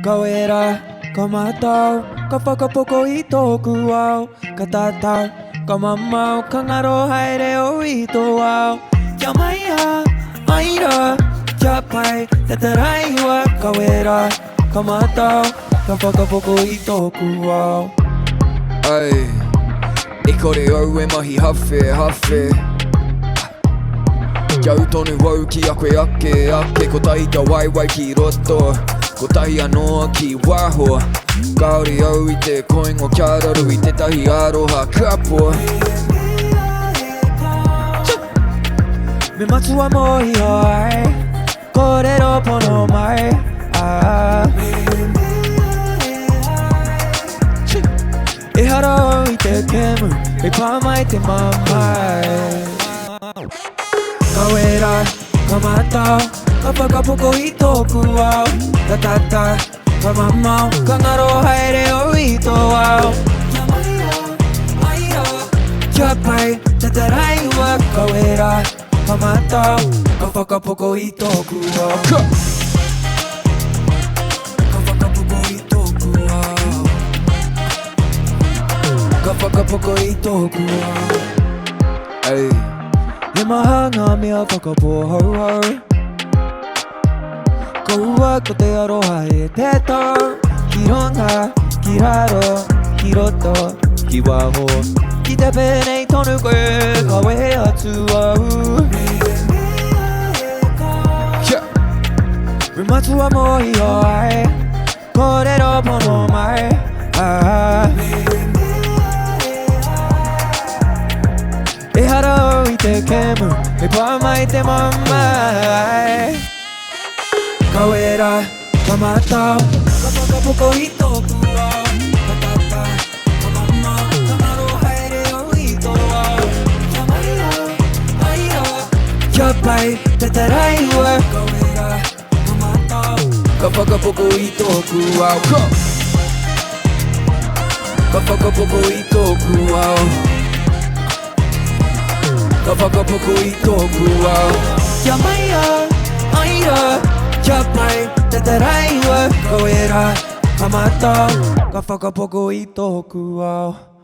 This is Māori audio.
Ka wera, ka matao, ka whakapoko I tōku ao. Ka tātau, ka mamau, ka ngaro haere o I tō ao. Kia maia, aira, kia pai, te taraiwa. Ka wera, ka matao, ka whakapoko I tōku ao. Ai, I kore au e mahi hawhe, hawhe. Kia utonu wau ki a koe ake, ake. Ko tahi kia waiwai ki roto, ko tahi anoa ki waho. Kaori au I te koingo kia raru I te tahi aroha kapo. Me matua mohi hoi, kōrero pono mai. E hara I te kemu, e pā mai te mamai. Ka wera, ka matao, ka whakapoko I tōku ao. Ka tata, ka mamau, ka ngaro haere o I tō ao. Kia maia, aira, kia pai, te taraiwa. Ka wera, ka matao, ka whakapoko I tōku ao. Ka whakapoko I tōku ao. Ka whakapoko I tōku ao. Ai, He maha ngā mea whakapo hau hau. Ko ua ko te aroha e te tau. Ki ronga, ki raro, ki roto, ki waho. Ki te pēnei tonu koe, ka wehe atu au. Me matua mohi hoi, kōrero pono mai. E hara au I te kemu, e pā mai te mamai. Ka wera, ka matao, ka whakapoko I tōku ao. Ka tata, ka mamau, ka ngaro haere o I tō ao. Kia maia, aira, kia pai, te taraiwa. Ka wera, ka matao, ka whakapoko I tōku ao. Ka whakapoko I tōku ao. Ka whakapoko I tōku ao. kia maia, aira, kia pai, te taraiwa. Ka wera, ka matao, ka whakapoko I tōku ao.